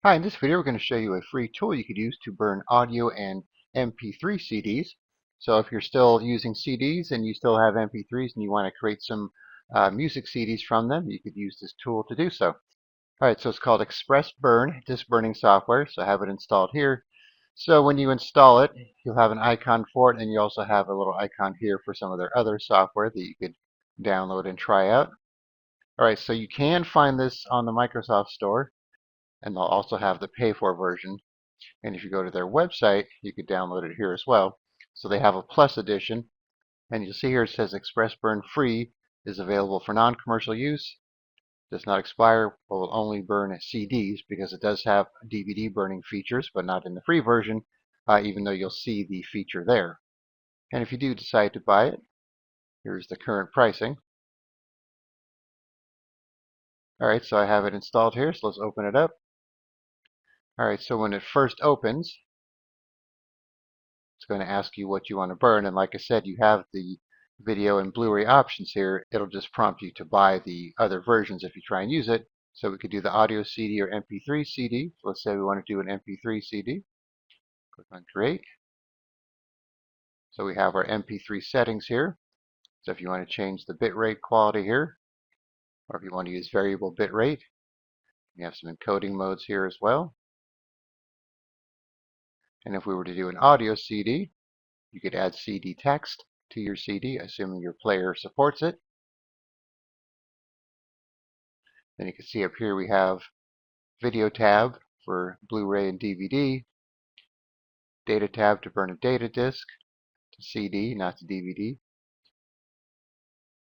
Hi, in this video we're going to show you a free tool you could use to burn audio and MP3 CDs. So if you're still using CDs and you still have MP3s and you want to create some music CDs from them, you could use this tool to do so. Alright, so it's called Express Burn, disk burning software, so I have it installed here. So when you install it, you'll have an icon for it, and you also have a little icon here for some of their other software that you could download and try out. Alright, so you can find this on the Microsoft Store, and they'll also have the pay for version. And if you go to their website, you could download it here as well. So they have a Plus edition, and you'll see here it says Express Burn Free is available for non-commercial use, does not expire, but will only burn CDs because it does have DVD burning features, but not in the free version, even though you'll see the feature there. And if you do decide to buy it, here's the current pricing. Alright, so I have it installed here, so let's open it up. Alright, so when it first opens, it's going to ask you what you want to burn, and like I said, you have the video and Blu-ray options here. It'll just prompt you to buy the other versions if you try and use it. So we could do the audio CD or MP3 CD. So let's say we want to do an MP3 CD. Click on Create. So we have our MP3 settings here. So if you want to change the bitrate quality here, or if you want to use variable bitrate, you have some encoding modes here as well. And if we were to do an audio CD, you could add CD text to your CD, assuming your player supports it. Then you can see up here we have video tab for Blu-ray and DVD, data tab to burn a data disk to CD, not to DVD.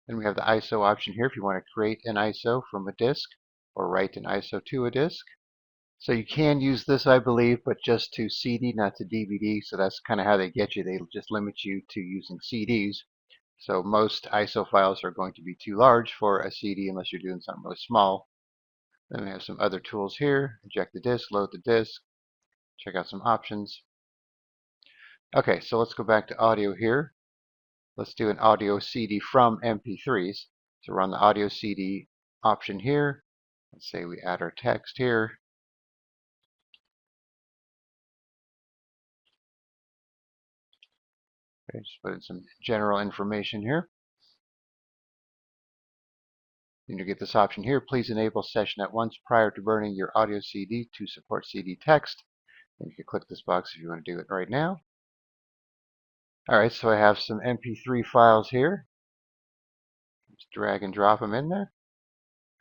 Then we have the ISO option here if you want to create an ISO from a disk or write an ISO to a disk. So you can use this, I believe, but just to CD, not to DVD. So that's kind of how they get you. They just limit you to using CDs. So most ISO files are going to be too large for a CD unless you're doing something really small. Then we have some other tools here. Eject the disk, load the disk, check out some options. Okay, so let's go back to audio here. Let's do an audio CD from MP3s. So we're on the audio CD option here. Let's say we add our text here. Okay, just put in some general information here. Then you get this option here. Please enable session at once prior to burning your audio CD to support CD text. And you can click this box if you want to do it right now. Alright, so I have some MP3 files here. Just drag and drop them in there.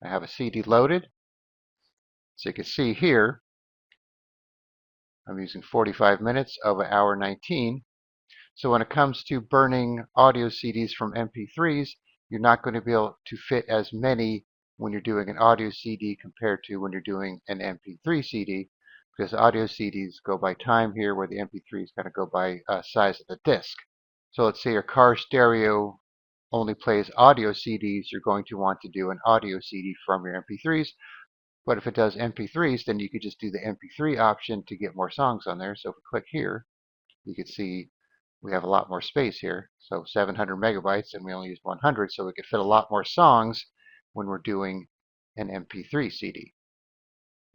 I have a CD loaded. So you can see here, I'm using 45 minutes of an hour 19. So when it comes to burning audio CDs from MP3s, you're not going to be able to fit as many when you're doing an audio CD compared to when you're doing an MP3 CD, because audio CDs go by time here, where the MP3s kind of go by size of the disc. So let's say your car stereo only plays audio CDs, you're going to want to do an audio CD from your MP3s. But if it does MP3s, then you could just do the MP3 option to get more songs on there. So if we click here, you can see we have a lot more space here. So 700 megabytes, and we only used 100, so we could fit a lot more songs when we're doing an MP3 CD.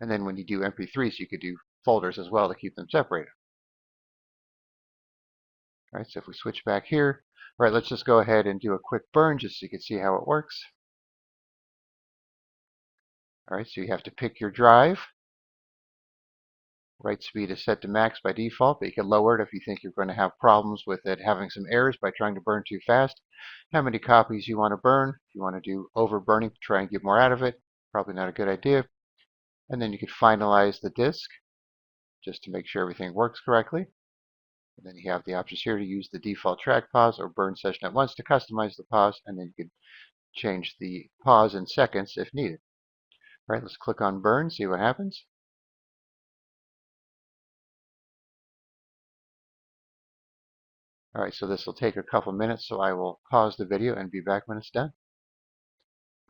And then when you do MP3s, you could do folders as well to keep them separated. All right, so if we switch back here, all right, let's just go ahead and do a quick burn just so you can see how it works. All right, so you have to pick your drive. Write speed is set to max by default, but you can lower it if you think you're going to have problems with it having some errors by trying to burn too fast. How many copies you want to burn. If you want to do overburning to try and get more out of it, probably not a good idea. And then you could finalize the disk just to make sure everything works correctly. And then you have the options here to use the default track pause or burn session at once to customize the pause, and then you could change the pause in seconds if needed. All right, let's click on burn, see what happens. All right, so this will take a couple minutes, so I will pause the video and be back when it's done.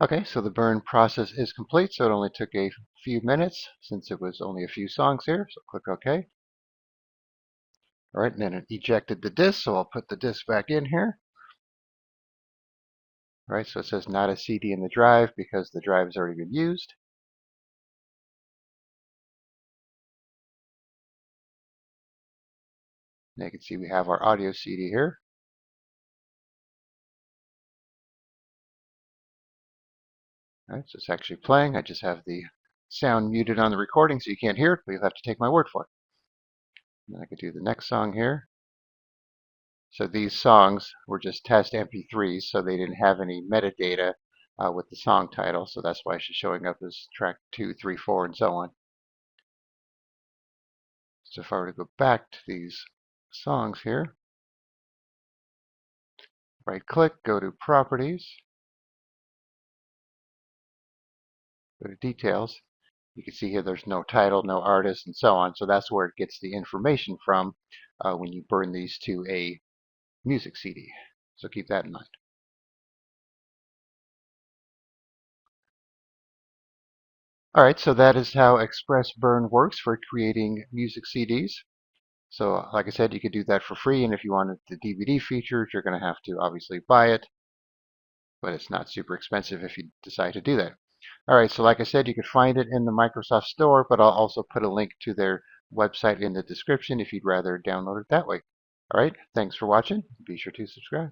Okay, so the burn process is complete, so it only took a few minutes since it was only a few songs here, so click OK. All right, and then it ejected the disk, so I'll put the disk back in here. All right, so it says not a CD in the drive because the drive has already been used. Now you can see we have our audio CD here. All right, so it's actually playing. I just have the sound muted on the recording so you can't hear it, but you'll have to take my word for it. And I could do the next song here. So these songs were just test MP3s, so they didn't have any metadata with the song title, so that's why she's showing up as track 2, 3, 4, and so on. So if I were to go back to these songs here, right click, go to Properties, go to Details. You can see here there's no title, no artist, and so on. So that's where it gets the information from when you burn these to a music CD. So keep that in mind. All right, so that is how Express Burn works for creating music CDs. So like I said, you could do that for free, and if you wanted the DVD features, you're going to have to obviously buy it, but it's not super expensive if you decide to do that. All right, so like I said, you can find it in the Microsoft Store, but I'll also put a link to their website in the description if you'd rather download it that way. All right, thanks for watching. Be sure to subscribe.